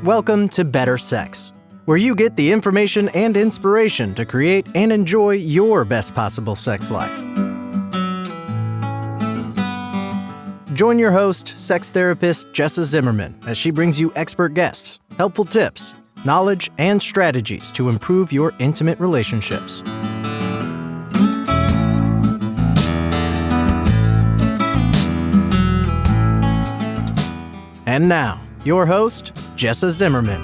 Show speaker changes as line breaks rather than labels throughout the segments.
Welcome to Better Sex, where you get the information and inspiration to create and enjoy your best possible sex life. Join your host, sex therapist Jessa Zimmerman, as she brings you expert guests, helpful tips, knowledge, and strategies to improve your intimate relationships. And now, your host, Jessa Zimmerman.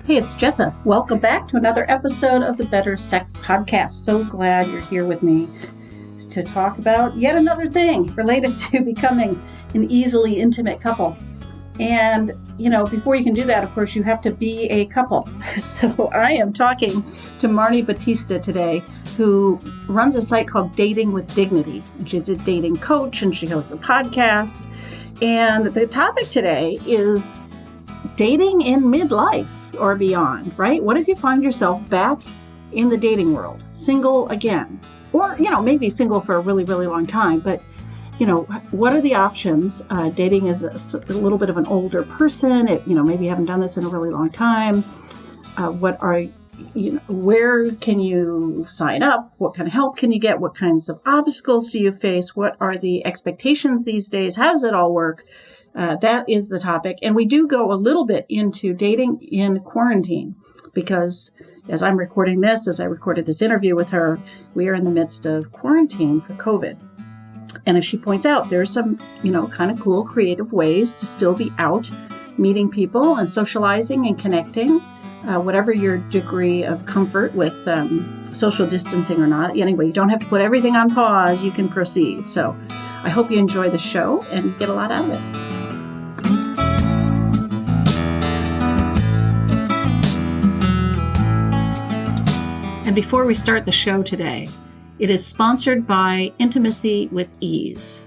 Hey, it's Jessa. Welcome back to another episode of the Better Sex Podcast. So glad you're here with me to talk about yet another thing related to becoming an easily intimate couple. And, before you can do that, of course, you have to be a couple. So I am talking to Marni Battista today, who runs a site called Dating with Dignity. And she's a dating coach and she hosts a podcast. And the topic today is dating in midlife or beyond, right? What if you find yourself back in the dating world, single again? Or, maybe single for a really, really long time, but what are the options? Dating as a little bit of an older person. Maybe you haven't done this in a really long time. Where can you sign up? What kind of help can you get? What kinds of obstacles do you face? What are the expectations these days? How does it all work? That is the topic. And we do go a little bit into dating in quarantine because as I recorded this interview with her, we are in the midst of quarantine for COVID. And as she points out, there's some, kind of cool, creative ways to still be out meeting people and socializing and connecting, whatever your degree of comfort with social distancing or not. Anyway, you don't have to put everything on pause. You can proceed. So I hope you enjoy the show and get a lot out of it. And before we start the show today, it is sponsored by Intimacy with Ease.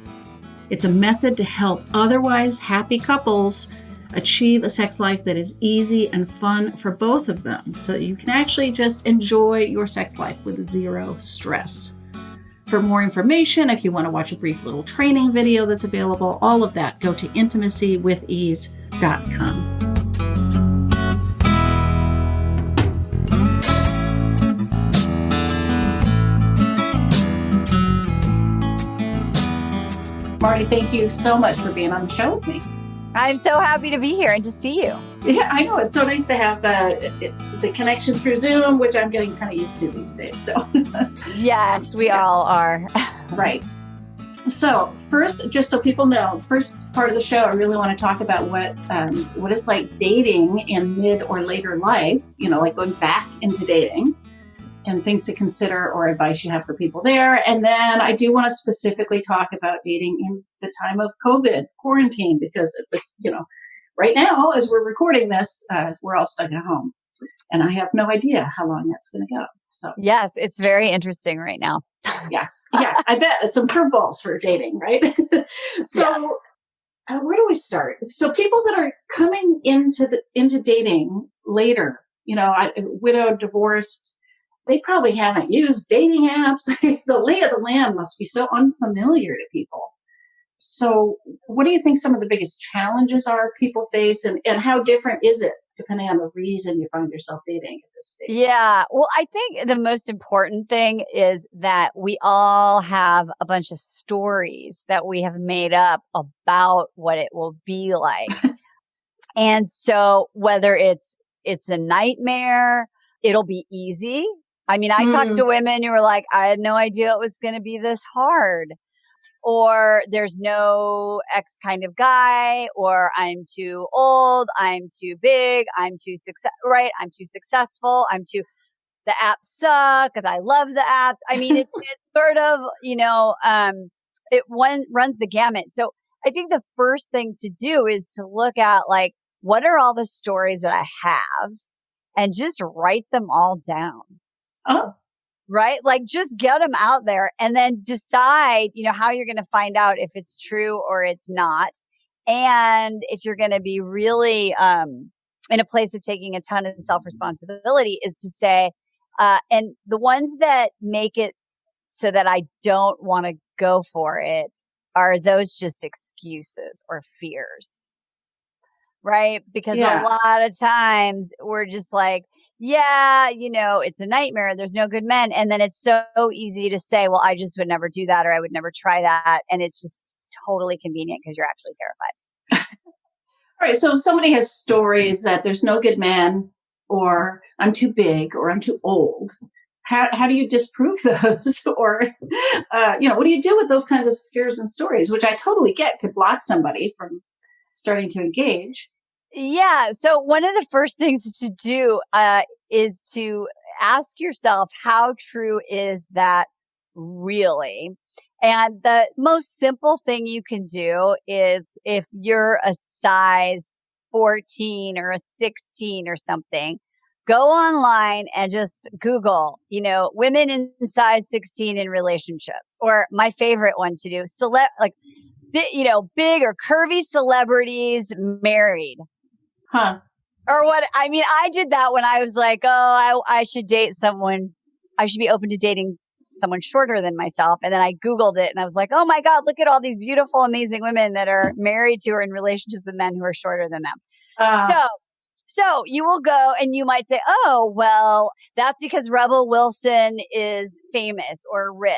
It's a method to help otherwise happy couples achieve a sex life that is easy and fun for both of them, so you can actually just enjoy your sex life with zero stress. For more information, if you want to watch a brief little training video that's available, all of that, go to intimacywithease.com. Marni, thank you so much for being on the show with me.
I'm so happy to be here and to see you.
Yeah, I know. It's so nice to have the connection through Zoom, which I'm getting kind of used to these days. So
yes, we all are.
Right. So first, just so people know, first part of the show, I really want to talk about what it's like dating in mid or later life, like going back into dating and things to consider or advice you have for people there. And then I do want to specifically talk about dating in the time of COVID quarantine, because this, right now, as we're recording this, we're all stuck at home and I have no idea how long that's going to go. So
yes, it's very interesting right now.
Yeah, I bet some curveballs for dating, right? So where do we start? So people that are coming into dating later, widowed, divorced, they probably haven't used dating apps. The lay of the land must be so unfamiliar to people. So what do you think some of the biggest challenges are people face, and how different is it depending on the reason you find yourself dating at this stage?
Yeah. Well, I think the most important thing is that we all have a bunch of stories that we have made up about what it will be like. And so whether it's a nightmare, it'll be easy. I mean, I talked to women who were like, I had no idea it was going to be this hard. Or there's no X kind of guy, or I'm too old, I'm too big, I'm too successful, the apps suck, and I love the apps. I mean, it's sort of, it runs the gamut. So I think the first thing to do is to look at what are all the stories that I have and just write them all down.
Oh,
right? Just get them out there and then decide, how you're going to find out if it's true or it's not. And if you're going to be really in a place of taking a ton of self-responsibility is to say, And the ones that make it so that I don't want to go for it are those just excuses or fears, right? Because a
Yeah.
lot of times we're just like, yeah, it's a nightmare. There's no good men. And then it's so easy to say, well, I just would never do that, or I would never try that. And it's just totally convenient because you're actually terrified.
All right. So if somebody has stories that there's no good man, or I'm too big, or I'm too old, how do you disprove those? Or, what do you do with those kinds of fears and stories, which I totally get could block somebody from starting to engage?
Yeah. So one of the first things to do is to ask yourself, how true is that really? And the most simple thing you can do is, if you're a size 14 or a 16 or something, go online and just Google, women in size 16 in relationships. Or my favorite one to do, big or curvy celebrities married.
Huh.
Or what? I mean, I did that when I was like, oh, I should date someone. I should be open to dating someone shorter than myself. And then I Googled it and I was like, oh my God, look at all these beautiful, amazing women that are married to or in relationships with men who are shorter than them. So you will go and you might say, oh, well, that's because Rebel Wilson is famous or rich.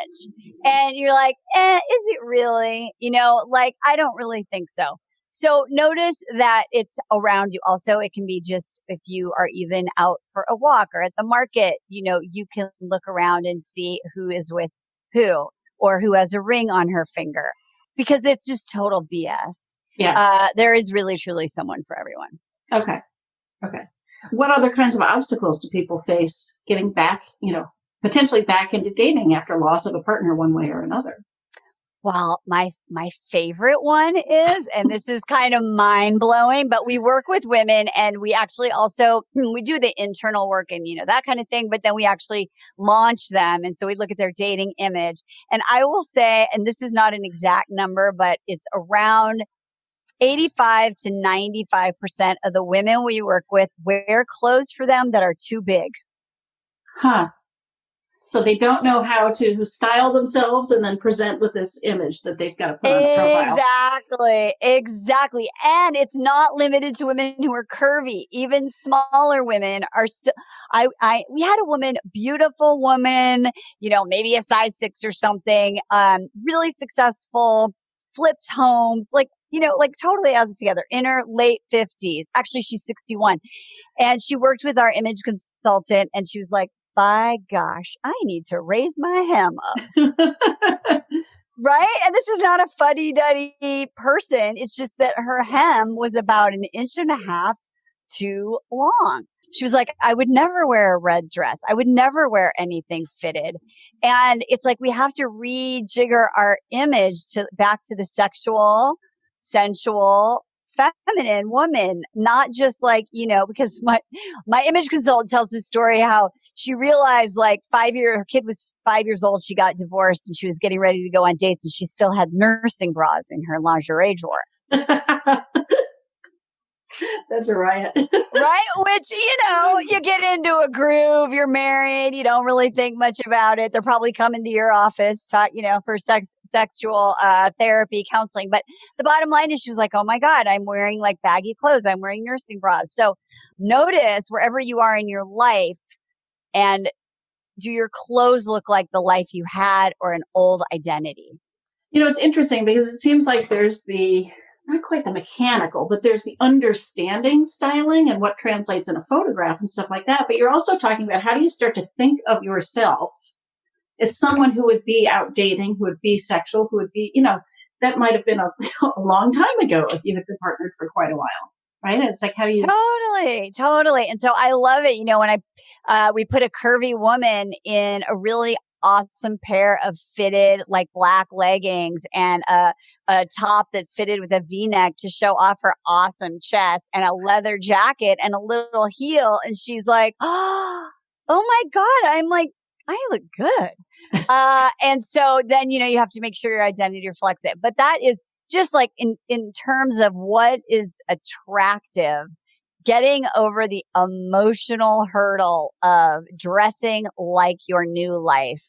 And you're like, is it really? I don't really think so. So notice that it's around you. Also, it can be just if you are even out for a walk or at the market, you can look around and see who is with who, or who has a ring on her finger, because it's just total BS.
Yeah.
There is really, truly someone for everyone.
Okay. What other kinds of obstacles do people face getting back, potentially back into dating after loss of a partner one way or another?
Well, my favorite one is, and this is kind of mind blowing, but we work with women and we actually also, we do the internal work and, that kind of thing, but then we actually launch them. And so we look at their dating image. And I will say, and this is not an exact number, but it's around 85 to 95% of the women we work with wear clothes for them that are too big.
Huh. So they don't know how to style themselves and then present with this image that they've got to put on a profile.
Exactly. And it's not limited to women who are curvy. Even smaller women are still, we had a woman, beautiful woman, maybe a size 6 or something, really successful, flips homes, like totally has it together, in her late 50s. Actually, she's 61. And she worked with our image consultant and she was like, by gosh, I need to raise my hem up. Right? And this is not a fuddy-duddy person. It's just that her hem was about 1.5 inches too long. She was like, I would never wear a red dress. I would never wear anything fitted. And it's like we have to rejigger our image back to the sexual, sensual, feminine woman, not just like, because my image consultant tells this story how she realized her kid was 5 years old. She got divorced and she was getting ready to go on dates and she still had nursing bras in her lingerie drawer.
That's a riot.
Right? Which, you get into a groove, you're married, you don't really think much about it. They're probably coming to your office, for sexual therapy, counseling. But the bottom line is she was like, oh my God, I'm wearing baggy clothes. I'm wearing nursing bras. So notice wherever you are in your life, and do your clothes look like the life you had or an old identity?
It's interesting because it seems like there's not quite the mechanical, but there's the understanding styling and what translates in a photograph and stuff like that. But you're also talking about how do you start to think of yourself as someone who would be out dating, who would be sexual, who would be, that might have been a long time ago if you had been partnered for quite a while. Right. And it's like, how do you?
Totally. And so I love it. When we put a curvy woman in a really awesome pair of fitted black leggings and a top that's fitted with a V-neck to show off her awesome chest and a leather jacket and a little heel. And she's like, oh my God. I'm like, I look good. And so then, you have to make sure your identity reflects it. But that is just in terms of what is attractive, getting over the emotional hurdle of dressing like your new life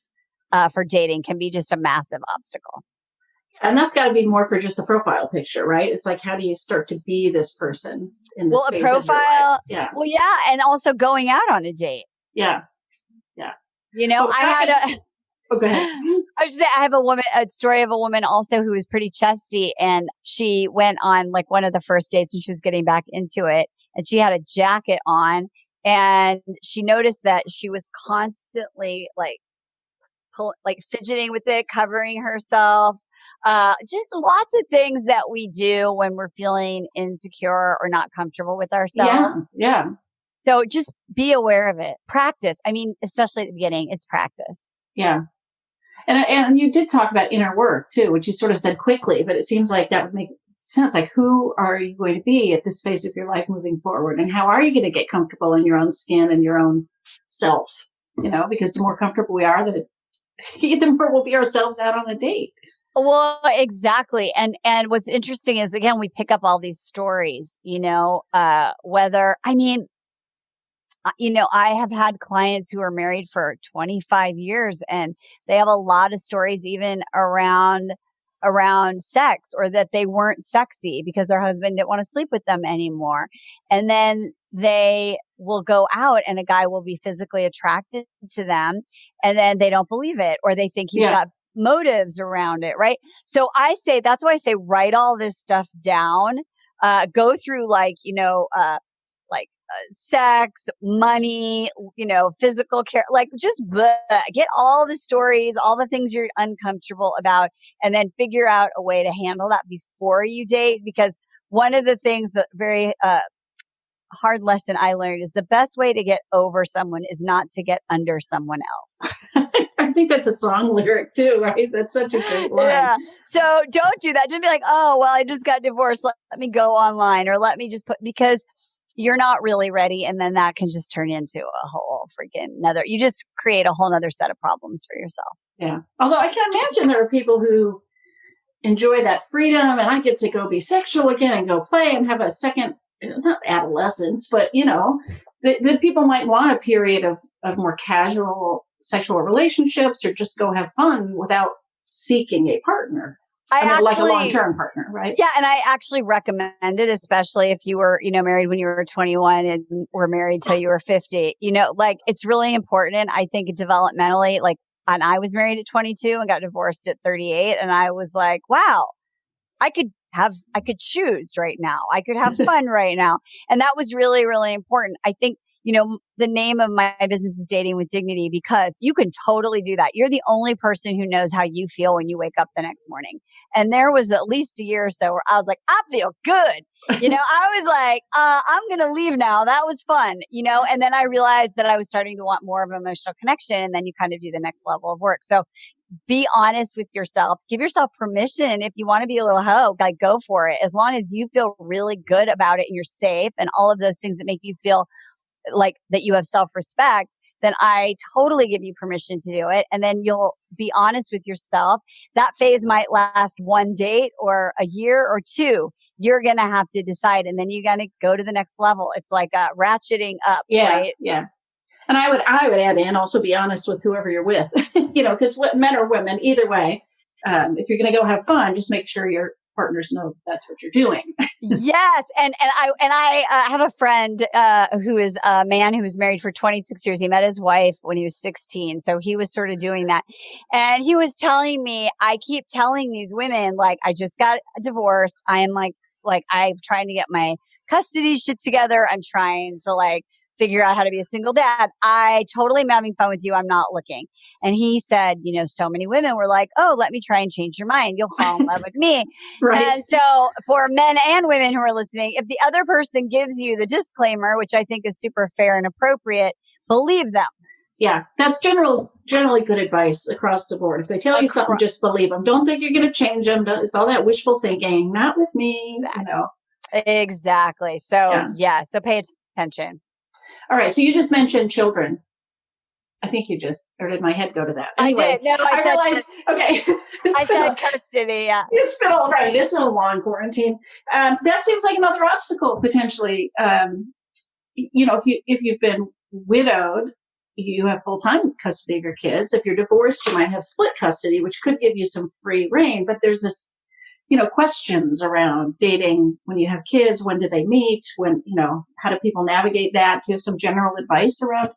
for dating can be just a massive obstacle.
And that's got to be more for just a profile picture, right? It's like, how do you start to be this person in the space of your life? Yeah.
Well, yeah. And also going out on a date.
Yeah. Yeah.
You know,
Oh, go ahead.
I should say I have a story of a woman also who was pretty chesty, and she went on like one of the first dates and she was getting back into it, and she had a jacket on, and she noticed that she was constantly like fidgeting with it, covering herself. Just lots of things that we do when we're feeling insecure or not comfortable with ourselves.
Yeah.
So just be aware of it. Practice. I mean, especially at the beginning, it's practice.
Yeah. And you did talk about inner work too, which you sort of said quickly, but it seems like that would make sense. Like, who are you going to be at this phase of your life moving forward? And how are you going to get comfortable in your own skin and your own self? You know, because the more comfortable we are, the more we'll be ourselves out on a date.
Well, exactly. And what's interesting is, again, we pick up all these stories, you know, I have had clients who are married for 25 years, and they have a lot of stories even around sex, or that they weren't sexy because their husband didn't want to sleep with them anymore. And then they will go out and a guy will be physically attracted to them, and then they don't believe it, or they think he's got motives around it. Right. So that's why I say, write all this stuff down, go through sex, money, physical care, get all the stories, all the things you're uncomfortable about, and then figure out a way to handle that before you date. Because one of the things that very hard lesson I learned is the best way to get over someone is not to get under someone else.
I think that's a song lyric too, right? That's such a great line.
Yeah. So don't do that. Don't be like, oh, well, I just got divorced. Let me go online, or let me just because you're not really ready. And then that can just turn into a whole you just create a whole nother set of problems for yourself.
Yeah. Although I can imagine there are people who enjoy that freedom, and I get to go be sexual again and go play and have a second, not adolescence, but the people might want a period of more casual sexual relationships, or just go have fun without seeking a partner. Like a long-term partner, right?
Yeah. And I actually recommend it, especially if you were, married when you were 21 and were married till you were 50, it's really important. I think developmentally, and I was married at 22 and got divorced at 38. And I was like, wow, I could choose right now. I could have fun right now. And that was really, really important. I think, the name of my business is Dating with Dignity, because you can totally do that. You're the only person who knows how you feel when you wake up the next morning. And there was at least a year or so where I was like, I feel good. I was like, I'm going to leave now. That was fun, and then I realized that I was starting to want more of an emotional connection. And then you kind of do the next level of work. So be honest with yourself. Give yourself permission. If you want to be a little hoe, go for it. As long as you feel really good about it and you're safe and all of those things that make you feel like that you have self-respect, then I totally give you permission to do it. And then you'll be honest with yourself. That phase might last one date or a year or two. You're going to have to decide. And then you're going to go to the next level. It's like ratcheting up.
Yeah.
Right?
Yeah. And I would add in, also be honest with whoever you're with, because men or women, either way, if you're going to go have fun, just make sure your partners know that's what you're doing.
Yes. And I have a friend who is a man who was married for 26 years. He met his wife when he was 16. So he was sort of doing that. And he was telling me, I keep telling these women, I just got divorced. I am like I'm trying to get my custody shit together. I'm trying to figure out how to be a single dad. I totally am having fun with you. I'm not looking. And he said, so many women were like, oh, let me try and change your mind. You'll fall in love with me.
Right.
And so for men and women who are listening, if the other person gives you the disclaimer, which I think is super fair and appropriate, believe them.
Yeah, that's generally good advice across the board. If they tell you something, just believe them. Don't think you're going to change them. It's all that wishful thinking. Not with me.
Exactly. Exactly. So so pay attention.
All right. So you just mentioned children. I think or did my head go to that? Anyway,
I did. No, I
realized, okay.
I said custody. Yeah.
It's been all right. It's been a long quarantine. That seems like another obstacle potentially if you've been widowed, you have full-time custody of your kids. If you're divorced, you might have split custody, which could give you some free reign. But there's this, questions around dating when you have kids. When do they meet? How do people navigate that? Do you have some general advice around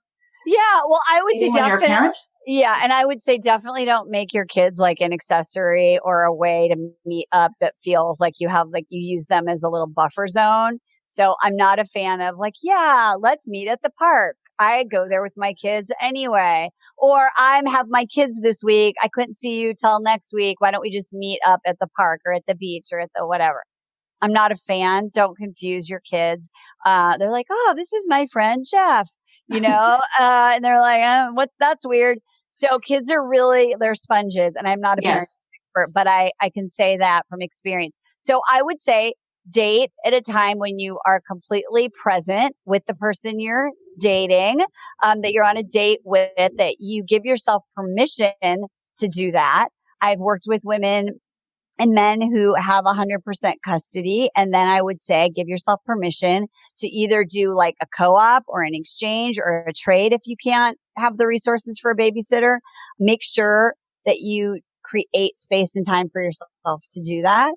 Yeah, well, I would say
dating when you're a
definitely.
parent?
Yeah, and I would say definitely don't make your kids like an accessory or a way to meet up that feels like you use them as a little buffer zone. So I'm not a fan of like, yeah, let's meet at the park. I go there with my kids anyway. Or have my kids this week. I couldn't see you till next week. Why don't we just meet up at the park or at the beach or at the whatever? I'm not a fan. Don't confuse your kids. They're like, oh, this is my friend Jeff, and they're like, that's weird. So kids are they're sponges, and I'm not a parent
Yes.
expert, but I can say that from experience. So I would say date at a time when you are completely present with the person you're dating, that you're on a date with, that you give yourself permission to do that. I've worked with women and men who have 100% custody. And then I would say give yourself permission to either do like a co-op or an exchange or a trade if you can't have the resources for a babysitter. Make sure that you create space and time for yourself to do that.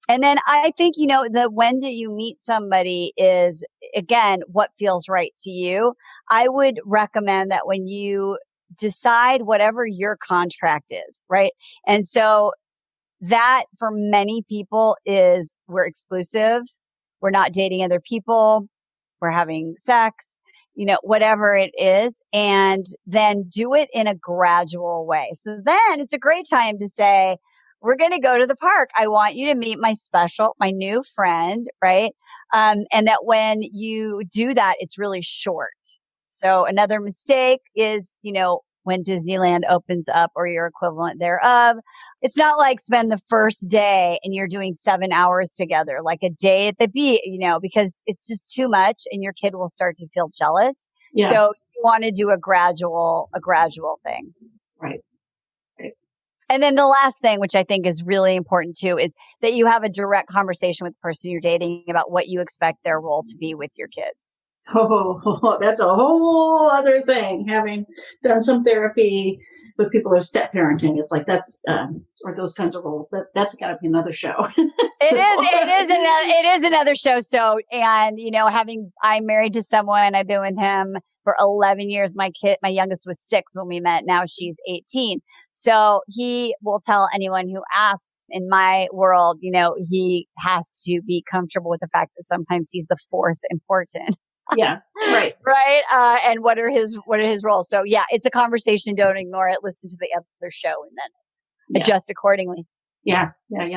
And then I think, the when do you meet somebody is, again, what feels right to you. I would recommend that when you decide whatever your contract is, right? And so that for many people is we're exclusive. We're not dating other people. We're having sex, whatever it is. And then do it in a gradual way. So then it's a great time to say, we're going to go to the park. I want you to meet my new friend, right? And that when you do that, it's really short. So another mistake is, when Disneyland opens up or your equivalent thereof, it's not like spend the first day and you're doing 7 hours together, like a day at the beach, because it's just too much and your kid will start to feel jealous.
Yeah.
So you want to do a gradual thing.
Right.
And then the last thing, which I think is really important too, is that you have a direct conversation with the person you're dating about what you expect their role to be with your kids.
Oh, that's a whole other thing. Having done some therapy with people who are step parenting, it's like that's or those kinds of roles. That's got to be another show.
It is another show. So, and I'm married to someone. I've been with him for 11 years. My youngest was 6 when we met. Now she's 18. So he will tell anyone who asks. In my world, he has to be comfortable with the fact that sometimes he's the fourth important.
Yeah. Right.
Right. And what are his roles? So yeah, it's a conversation. Don't ignore it. Listen to the other show and then adjust accordingly.
Yeah. Maybe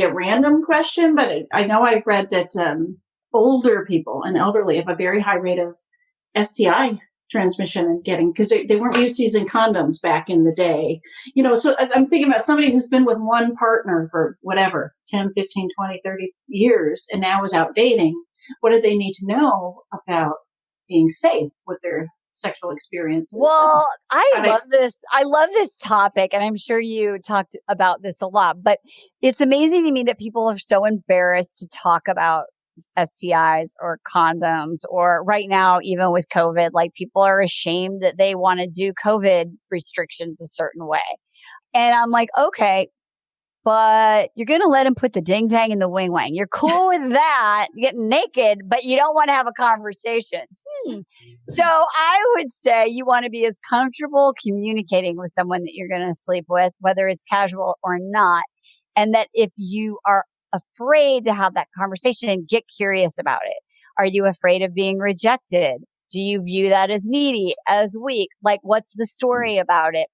a random question, but I know I've read that older people and elderly have a very high rate of STI transmission and getting, because they weren't used to using condoms back in the day. So I'm thinking about somebody who's been with one partner for whatever, 10, 15, 20, 30 years, and now is out dating. What do they need to know about being safe with their sexual experiences?
Well, I love this topic, and I'm sure you talked about this a lot, but it's amazing to me that people are so embarrassed to talk about STIs or condoms, or right now, even with COVID, like people are ashamed that they want to do COVID restrictions a certain way. And I'm like, okay, but you're going to let him put the ding dang in the wing wang. You're cool with that, getting naked, but you don't want to have a conversation. So I would say you want to be as comfortable communicating with someone that you're going to sleep with, whether it's casual or not. And that if you are afraid to have that conversation, get curious about it. Are you afraid of being rejected? Do you view that as needy, as weak? Like, what's the story about it?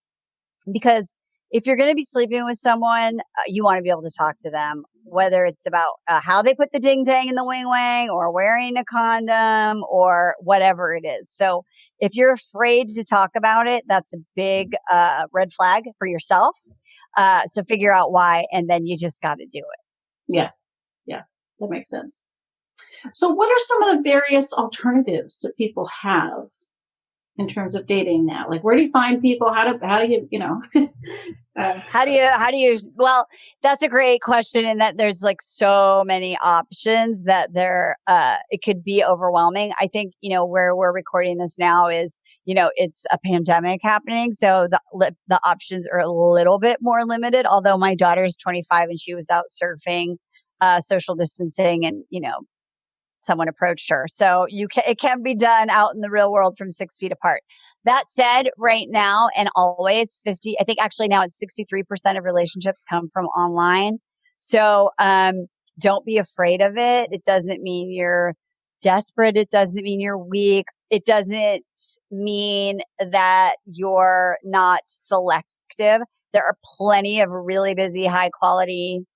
Because if you're going to be sleeping with someone, you want to be able to talk to them, whether it's about how they put the ding dang in the wing wang or wearing a condom or whatever it is. So if you're afraid to talk about it, that's a big red flag for yourself. So figure out why, and then you just got to do it.
Yeah, that makes sense. So what are some of the various alternatives that people have in terms of dating now? Like, where do you find people? How do you,
how do you, well, that's a great question, in that there's like so many options that it could be overwhelming. I think, where we're recording this now is, it's a pandemic happening. So the options are a little bit more limited, although my daughter is 25 and she was out surfing, social distancing, and, someone approached her. So it can be done out in the real world from 6 feet apart. That said, right now and always, I think actually now it's 63% of relationships come from online. So don't be afraid of it. It doesn't mean you're desperate. It doesn't mean you're weak. It doesn't mean that you're not selective. There are plenty of really busy, high quality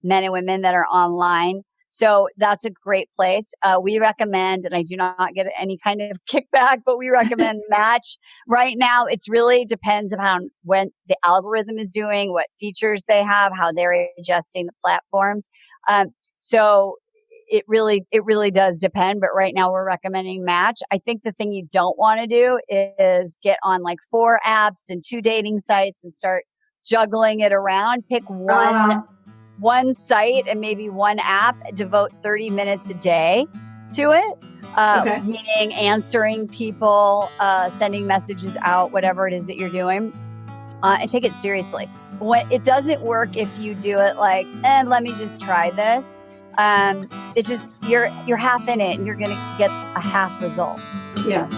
men and women that are online. So that's a great place. We recommend, and I do not get any kind of kickback, but we recommend Match. Right now, it's really depends upon when the algorithm is doing, what features they have, how they're adjusting the platforms. So it really does depend. But right now, we're recommending Match. I think the thing you don't want to do is get on like 4 apps and 2 dating sites and start juggling it around. Pick one site and maybe one app, devote 30 minutes a day to it, meaning answering people, sending messages out, whatever it is that you're doing, and take it seriously. When it doesn't work, if you do it like, let me just try this, it just, you're half in it and you're going to get a half result.
Yeah.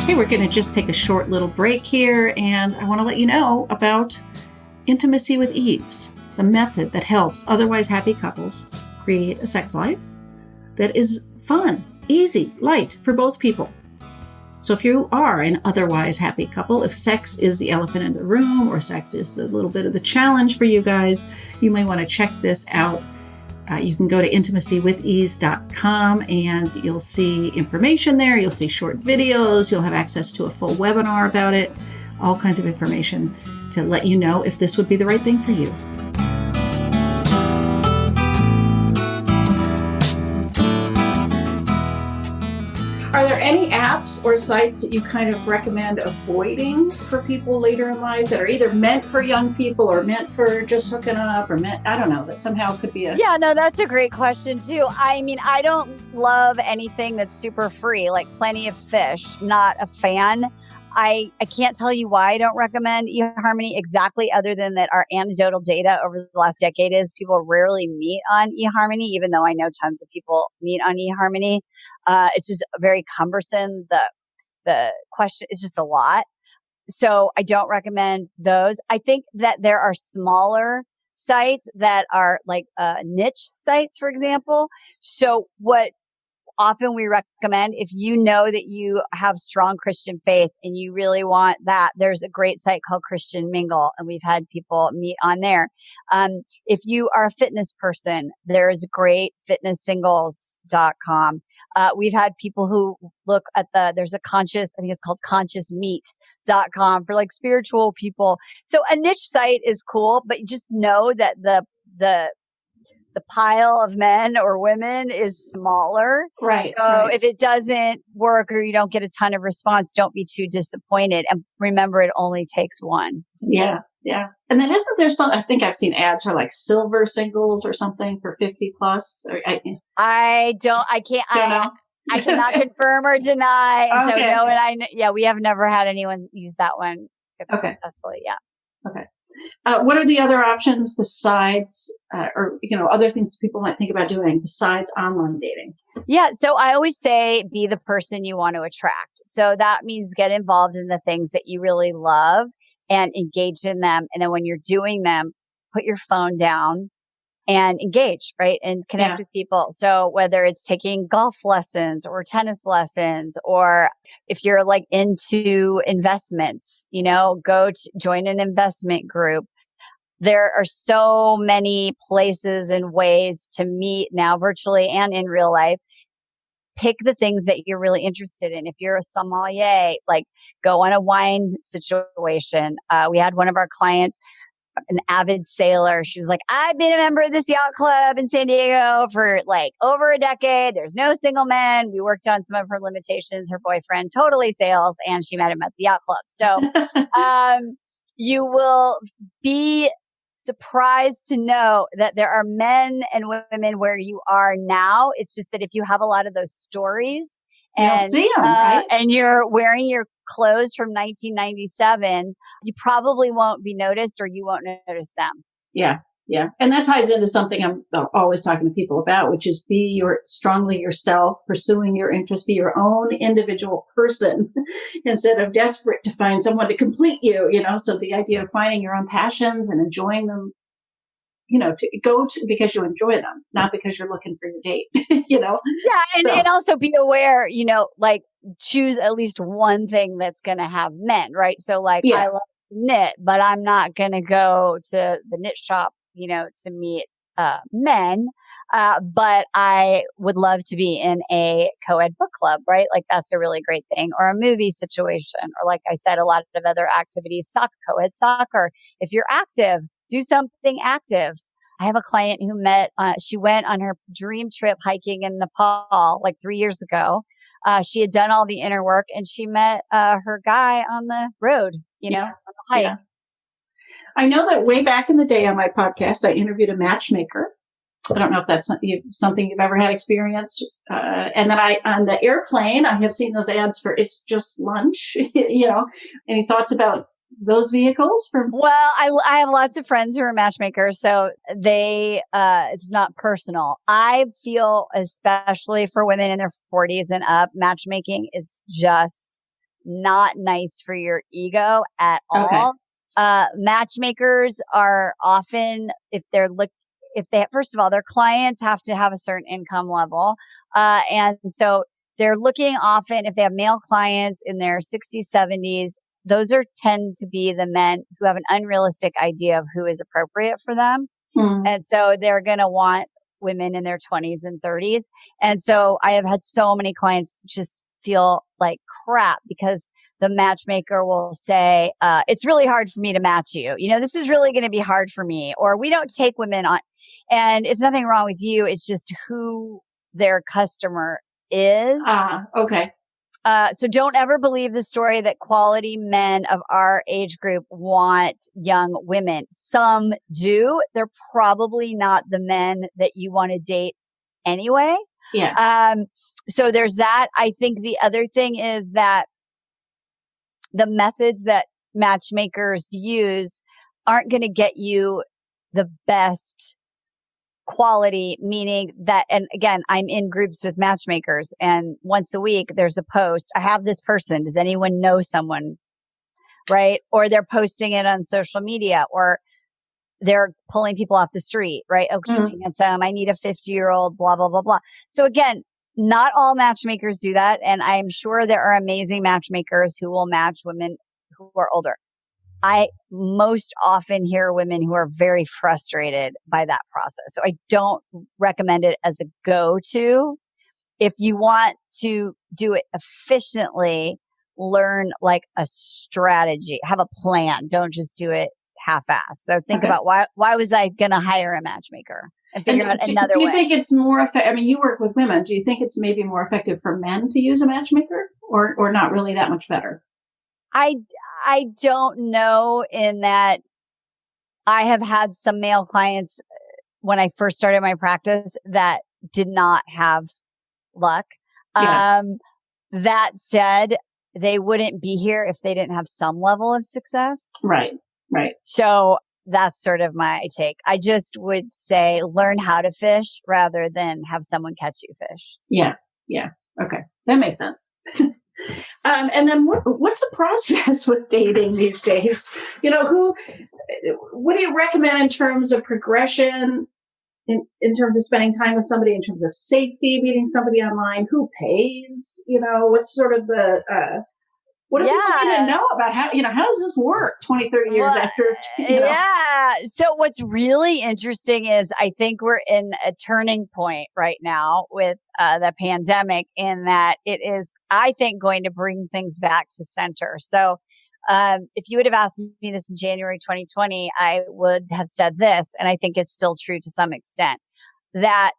Okay, we're going to just take a short little break here, and I want to let you know about Intimacy with Ease, the method that helps otherwise happy couples create a sex life that is fun, easy, light for both people. So if you are an otherwise happy couple, if sex is the elephant in the room or sex is the little bit of the challenge for you guys, you may want to check this out. You can go to intimacywithease.com and you'll see information there. You'll see short videos. You'll have access to a full webinar about it, all kinds of information to let you know if this would be the right thing for you. Are there any apps or sites that you kind of recommend avoiding for people later in life that are either meant for young people or meant for just hooking up, or I don't know, that somehow could be
Yeah, no, that's a great question too. I mean, I don't love anything that's super free, like Plenty of Fish, not a fan. I can't tell you why I don't recommend eHarmony exactly, other than that our anecdotal data over the last decade is people rarely meet on eHarmony, even though I know tons of people meet on eHarmony. It's just very cumbersome. The question is just a lot. So I don't recommend those. I think that there are smaller sites that are like niche sites, for example. So what often we recommend, if you know that you have strong Christian faith and you really want that, there's a great site called Christian Mingle, and we've had people meet on there. If you are a fitness person, there's great fitnesssingles.com. We've had people who look at there's a I think it's called consciousmeat.com for like spiritual people. So a niche site is cool, but just know that the pile of men or women is smaller.
Right.
So
right.
If it doesn't work or you don't get a ton of response, don't be too disappointed. And remember, it only takes one.
Yeah. Yeah. And then isn't there I think I've seen ads for like silver singles or something for 50 plus.
I cannot confirm or deny. And
okay.
So no, and we have never had anyone use that one successfully. Yeah.
Okay. What are the other options besides, or other things people might think about doing besides online dating?
Yeah. So I always say, be the person you want to attract. So that means get involved in the things that you really love and engage in them. And then when you're doing them, put your phone down and engage, right? And connect with people. So whether it's taking golf lessons or tennis lessons, or if you're like into investments, go join an investment group. There are so many places and ways to meet now, virtually and in real life. Pick the things that you're really interested in. If you're a sommelier, like go on a wine situation. We had one of our clients an avid sailor. She was like, I've been a member of this yacht club in San Diego for like over a decade. There's no single men. We worked on some of her limitations. Her boyfriend totally sails, and she met him at the yacht club. So you will be surprised to know that there are men and women where you are now. It's just that if you have a lot of those stories
you'll see them, right?
And you're wearing your clothes from 1997, you probably won't be noticed or you won't notice them.
Yeah. Yeah. And that ties into something I'm always talking to people about, which is be strongly yourself, pursuing your interests, be your own individual person instead of desperate to find someone to complete you, So the idea of finding your own passions and enjoying them, to go to because you enjoy them, not because you're looking for your date,
Yeah. And also be aware, like choose at least one thing that's going to have men, right? So like I love to knit, but I'm not going to go to the knit shop, to meet men. But I would love to be in a co-ed book club, right? Like that's a really great thing, or a movie situation, or like I said, a lot of other activities, co-ed soccer. If you're active, do something active. I have a client who she went on her dream trip hiking in Nepal like 3 years ago. She had done all the inner work and she met her guy on the road, on the hike. Yeah.
I know that way back in the day on my podcast, I interviewed a matchmaker. I don't know if that's something you've ever had experience. And then on the airplane, I have seen those ads for It's Just Lunch. Any thoughts about those vehicles?
Well, I have lots of friends who are matchmakers, so it's not personal. I feel, especially for women in their 40s and up, matchmaking is just not nice for your ego at all. Matchmakers are often, first of all, their clients have to have a certain income level. And so they're looking often, if they have male clients in their 60s, 70s, those tend to be the men who have an unrealistic idea of who is appropriate for them. And so they're going to want women in their 20s and 30s. And so I have had so many clients just feel like crap because the matchmaker will say, it's really hard for me to match you. This is really going to be hard for me. Or we don't take women on. And it's nothing wrong with you. It's just who their customer is.
Okay.
So don't ever believe the story that quality men of our age group want young women. Some do. They're probably not the men that you want to date anyway.
Yeah.
So there's that. I think the other thing is that the methods that matchmakers use aren't going to get you the best quality, meaning that, and again, I'm in groups with matchmakers and once a week there's a post. I have this person. Does anyone know someone? Right? Or they're posting it on social media or they're pulling people off the street, right? Oh, he's handsome. I need a 50-year-old, blah, blah, blah, blah. So again, not all matchmakers do that. And I'm sure there are amazing matchmakers who will match women who are older. I most often hear women who are very frustrated by that process. So I don't recommend it as a go-to. If you want to do it efficiently, learn like a strategy, have a plan. Don't just do it half-assed. So think about why was I going to hire a matchmaker and figure out another way.
Do you think it's more effective? I mean, you work with women. Do you think it's maybe more effective for men to use a matchmaker or not really that much better?
I don't know, in that I have had some male clients when I first started my practice that did not have luck.
Yeah.
That said, they wouldn't be here if they didn't have some level of success.
Right.
So that's sort of my take. I just would say learn how to fish rather than have someone catch you fish.
Yeah. Okay. That makes sense. And then what's the process with dating these days? What do you recommend in terms of progression, in terms of spending time with somebody, in terms of safety, meeting somebody online, who pays, what's sort of the, what do people need to know about how does this work 20, 30 years after,
Yeah. So what's really interesting is I think we're in a turning point right now with the pandemic, in that it is, I think, going to bring things back to center. So if you would have asked me this in January 2020, I would have said this, and I think it's still true to some extent, that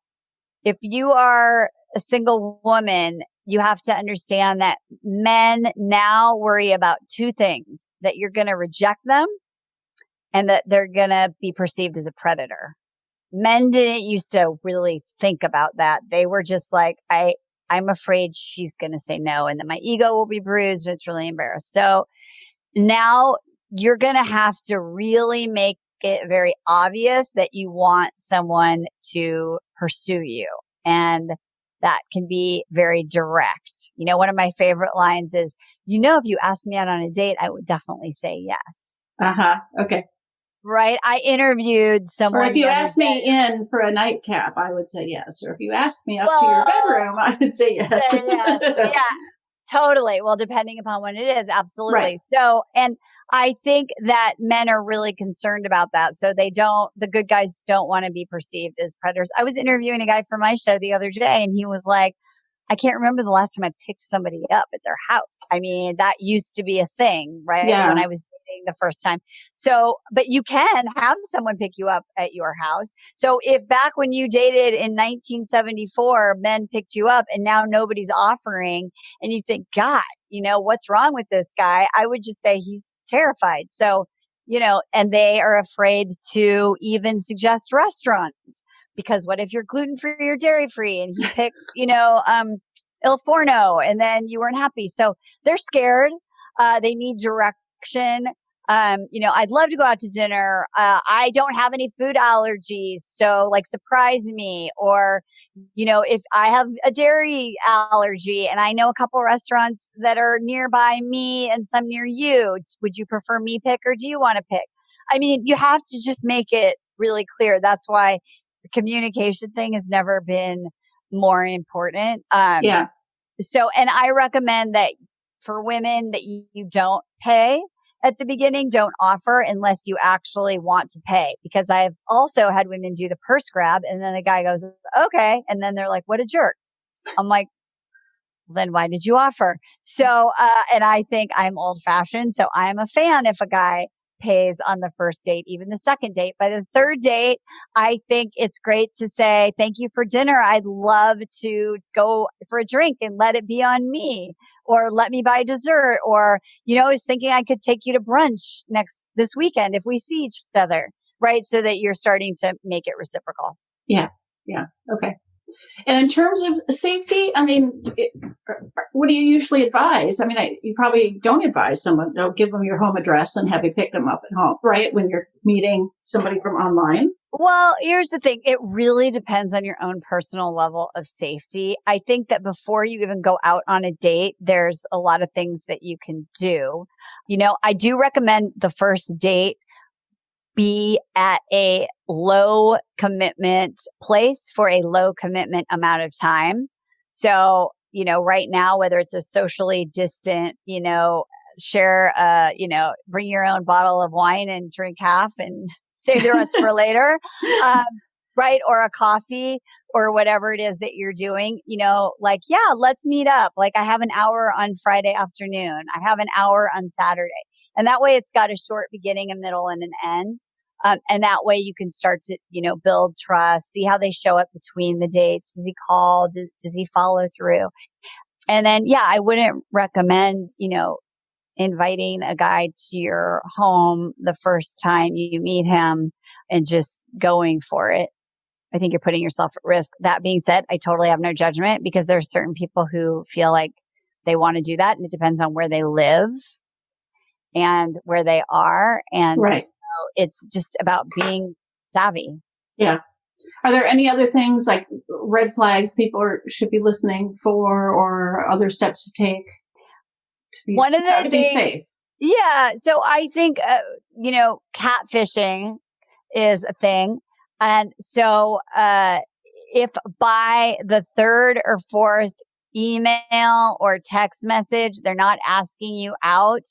if you are a single woman, you have to understand that men now worry about two things: that you're going to reject them and that they're going to be perceived as a predator. Men didn't used to really think about that. They were just like, I'm afraid she's going to say no and then my ego will be bruised and it's really embarrassed. So now you're going to have to really make it very obvious that you want someone to pursue you. And that can be very direct. You know, one of my favorite lines is, if you asked me out on a date, I would definitely say yes.
Okay.
Right. I interviewed someone.
Or if you asked me in for a nightcap, I would say yes. Or if you asked me up to your bedroom, I would say yes.
Yeah, totally. Well, depending upon what it is. Absolutely.
Right.
So, and I think that men are really concerned about that. So the good guys don't want to be perceived as predators. I was interviewing a guy for my show the other day and he was like, I can't remember the last time I picked somebody up at their house. I mean, that used to be a thing, right?
Yeah.
When I was dating the first time. So, but you can have someone pick you up at your house. So if back when you dated in 1974, men picked you up and now nobody's offering and you think, God, what's wrong with this guy? I would just say he's terrified. So, and they are afraid to even suggest restaurants. Because what if you're gluten-free or dairy-free and he picks, Il Forno and then you weren't happy. So they're scared. They need direction. I'd love to go out to dinner. I don't have any food allergies. So surprise me. Or, if I have a dairy allergy and I know a couple restaurants that are nearby me and some near you, would you prefer me pick or do you want to pick? I mean, you have to just make it really clear. That's why the communication thing has never been more important.
Yeah.
So, and I recommend that for women that you don't pay at the beginning, don't offer unless you actually want to pay. Because I've also had women do the purse grab and then the guy goes, okay. And then they're like, what a jerk. I'm like, then why did you offer? So, and I think I'm old fashioned. So I'm a fan if a guy pays on the first date, even the second date. By the third date, I think it's great to say, thank you for dinner. I'd love to go for a drink and let it be on me, or let me buy dessert. Or, I was thinking I could take you to brunch this weekend if we see each other, right? So that you're starting to make it reciprocal.
Yeah. Yeah. Okay. And in terms of safety, I mean, what do you usually advise? I mean, you probably don't advise someone, don't give them your home address and have you pick them up at home, right? When you're meeting somebody from online.
Well, here's the thing. It really depends on your own personal level of safety. I think that before you even go out on a date, there's a lot of things that you can do. I do recommend the first date be at a low commitment place for a low commitment amount of time. So, right now, whether it's a socially distant, share, bring your own bottle of wine and drink half and save the rest for later, right? Or a coffee or whatever it is that you're doing, yeah, let's meet up. I have an hour on Friday afternoon. I have an hour on Saturday. And that way it's got a short beginning, a middle, and an end. And that way you can start to, build trust, see how they show up between the dates. Does he call? Does he follow through? And then, yeah, I wouldn't recommend, inviting a guy to your home the first time you meet him and just going for it. I think you're putting yourself at risk. That being said, I totally have no judgment because there are certain people who feel like they want to do that. And it depends on where they live and where they are. And
right.
So it's just about being savvy.
Yeah. Are there any other things like red flags people should be listening for or other steps to take to be safe?
Yeah. So I think, catfishing is a thing. And so if by the third or fourth email or text message, they're not asking you out,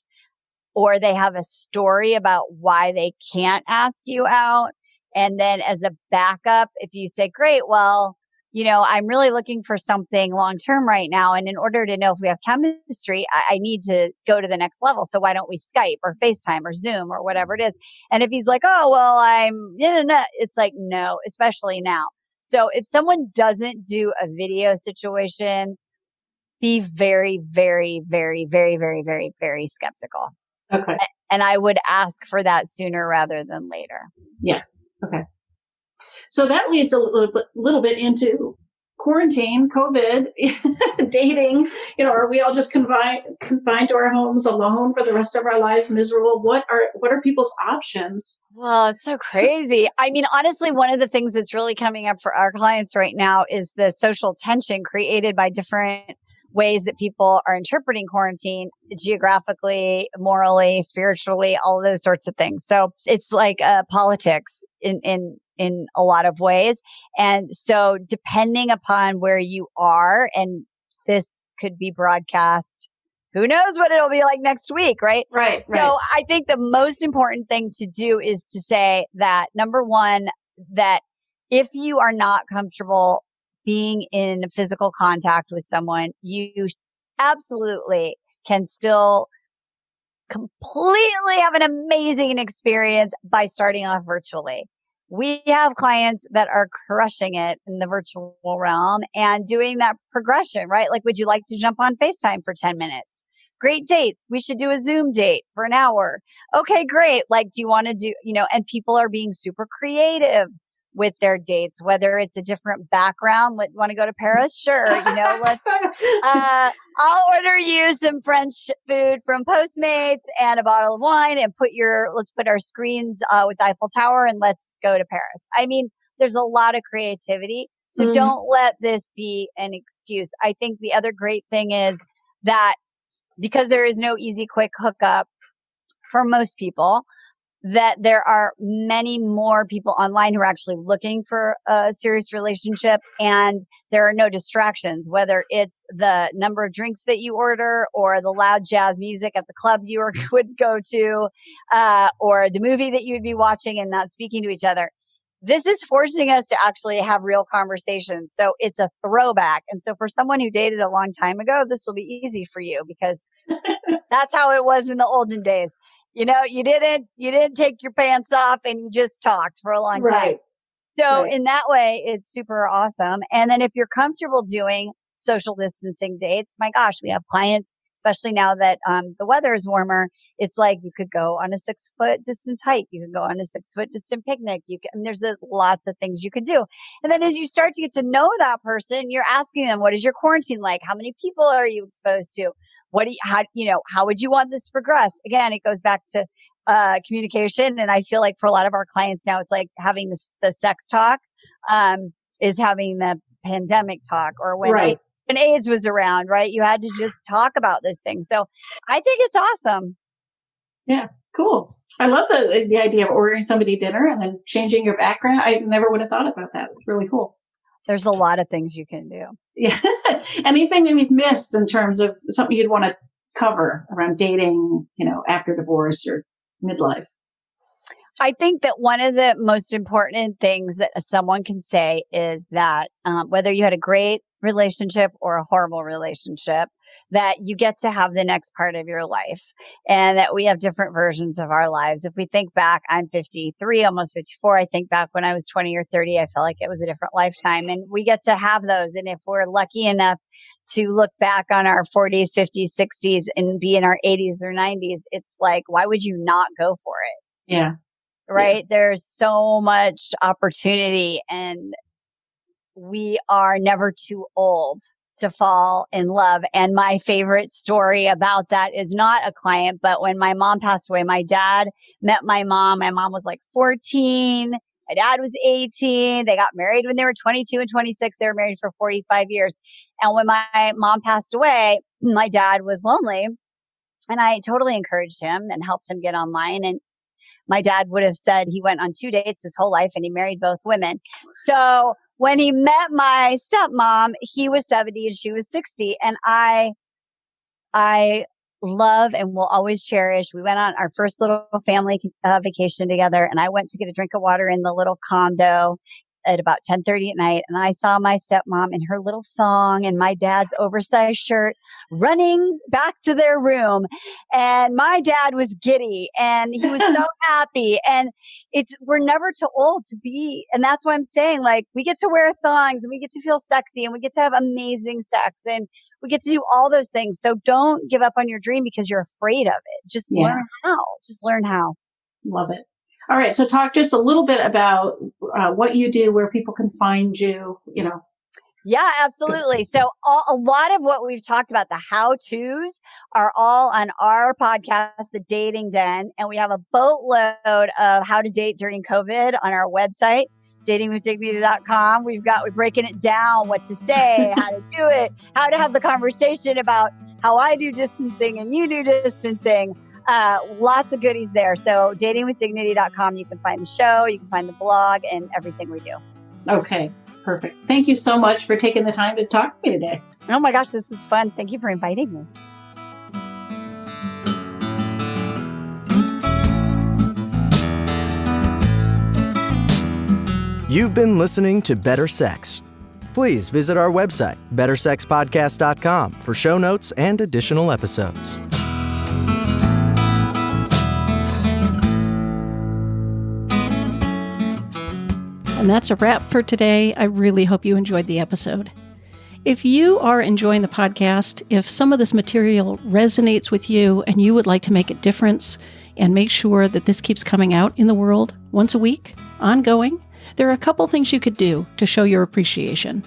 or they have a story about why they can't ask you out. And then as a backup, if you say, great, well, I'm really looking for something long-term right now. And in order to know if we have chemistry, I need to go to the next level. So why don't we Skype or FaceTime or Zoom or whatever it is? And if he's like, oh, well, it's like, no, especially now. So if someone doesn't do a video situation, be very, very, very, very, very, very, very skeptical.
Okay.
And I would ask for that sooner rather than later.
Yeah. Okay. So that leads a little bit into quarantine, COVID, dating. Are we all just confined to our homes alone for the rest of our lives, miserable? What are people's options?
Well, it's so crazy. I mean, honestly, one of the things that's really coming up for our clients right now is the social tension created by different ways that people are interpreting quarantine geographically, morally, spiritually, all of those sorts of things. So it's like politics in a lot of ways. And so depending upon where you are, and this could be broadcast, who knows what it'll be like next week, right?
Right.
So I think the most important thing to do is to say that, number one, that if you are not comfortable being in physical contact with someone, you absolutely can still completely have an amazing experience by starting off virtually. We have clients that are crushing it in the virtual realm and doing that progression, right? Like, would you like to jump on FaceTime for 10 minutes? Great date. We should do a Zoom date for an hour. Okay, great. Like, do you want to do, and people are being super creative with their dates, whether it's a different background. Want to go to Paris? Sure. I'll order you some French food from Postmates and a bottle of wine and let's put our screens with the Eiffel Tower and let's go to Paris. I mean, there's a lot of creativity. So don't let this be an excuse. I think the other great thing is that because there is no easy, quick hookup for most people, that there are many more people online who are actually looking for a serious relationship, and there are no distractions, whether it's the number of drinks that you order or the loud jazz music at the club you would go to, or the movie that you'd be watching and not speaking to each other. This is forcing us to actually have real conversations. So it's a throwback. And so for someone who dated a long time ago, this will be easy for you because that's how it was in the olden days. You didn't take your pants off and you just talked for a long time. So in that way, it's super awesome. And then if you're comfortable doing social distancing dates, my gosh, we have clients, especially now that the weather is warmer. It's like you could go on a 6-foot distance hike. You can go on a 6-foot distant picnic. There's lots of things you could do. And then as you start to get to know that person, you're asking them, what is your quarantine like? How many people are you exposed to? How would you want this to progress? Again, it goes back to communication. And I feel like for a lot of our clients now, it's like having the sex talk is having the pandemic talk, or when AIDS was around, right? You had to just talk about this thing. So I think it's awesome.
Yeah, cool. I love the idea of ordering somebody dinner and then changing your background. I never would have thought about that. It's really cool.
There's a lot of things you can do.
Yeah. Anything that we've missed in terms of something you'd want to cover around dating, after divorce or midlife?
I think that one of the most important things that someone can say is that whether you had a great relationship or a horrible relationship, that you get to have the next part of your life, and that we have different versions of our lives. If we think back, I'm 53, almost 54. I think back when I was 20 or 30, I felt like it was a different lifetime, and we get to have those. And if we're lucky enough to look back on our 40s, 50s, 60s and be in our 80s or 90s, it's like, why would you not go for it?
Yeah.
Right.
Yeah.
There's so much opportunity, and we are never too old to fall in love. And my favorite story about that is not a client, but when my mom passed away, my dad met my mom. My mom was like 14. My dad was 18. They got married when they were 22 and 26. They were married for 45 years. And when my mom passed away, my dad was lonely, and I totally encouraged him and helped him get online. And my dad would have said he went on 2 dates his whole life and he married both women. So when he met my stepmom, he was 70 and she was 60. And I love and will always cherish. We went on our first little family vacation together, and I went to get a drink of water in the little condo. at about 10:30 at night, and I saw my stepmom in her little thong and my dad's oversized shirt running back to their room. And my dad was giddy and he was so happy. And we're never too old to be. And that's why I'm saying, like, we get to wear thongs and we get to feel sexy and we get to have amazing sex and we get to do all those things. So don't give up on your dream because you're afraid of it. Just learn how. Just learn how.
Love it. All right. So talk just a little bit about what you do, where people can find you,
Yeah, absolutely. So a lot of what we've talked about, the how-tos, are all on our podcast, The Dating Den. And we have a boatload of how to date during COVID on our website, datingwithdignity.com. We're breaking it down, what to say, how to do it, how to have the conversation about how I do distancing and you do distancing. Lots of goodies there. So datingwithdignity.com, you can find the show, you can find the blog and everything we do.
Okay, perfect. Thank you so much for taking the time to talk to me today.
Oh my gosh, this was fun. Thank you for inviting me.
You've been listening to Better Sex. Please visit our website, bettersexpodcast.com, for show notes and additional episodes.
And that's a wrap for today. I really hope you enjoyed the episode. If you are enjoying the podcast, if some of this material resonates with you and you would like to make a difference and make sure that this keeps coming out in the world once a week, ongoing, there are a couple things you could do to show your appreciation.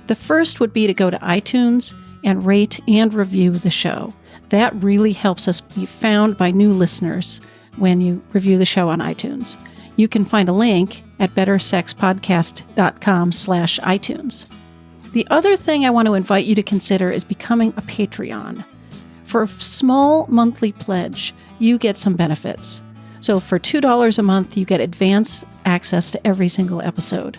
The first would be to go to iTunes and rate and review the show. That really helps us be found by new listeners when you review the show on iTunes. You can find a link at bettersexpodcast.com/iTunes. The other thing I want to invite you to consider is becoming a Patreon. For a small monthly pledge, you get some benefits. So for $2 a month, you get advance access to every single episode.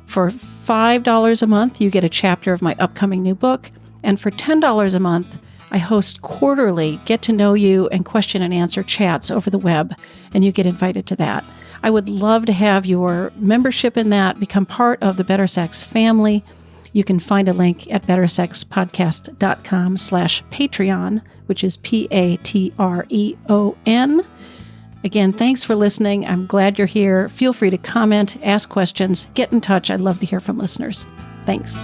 For $5 a month, you get a chapter of my upcoming new book. And for $10 a month, I host quarterly get-to-know-you and question-and-answer chats over the web, and you get invited to that. I would love to have your membership in that, become part of the Better Sex family. You can find a link at bettersexpodcast.com/Patreon, which is Patreon. Again, thanks for listening. I'm glad you're here. Feel free to comment, ask questions, get in touch. I'd love to hear from listeners. Thanks.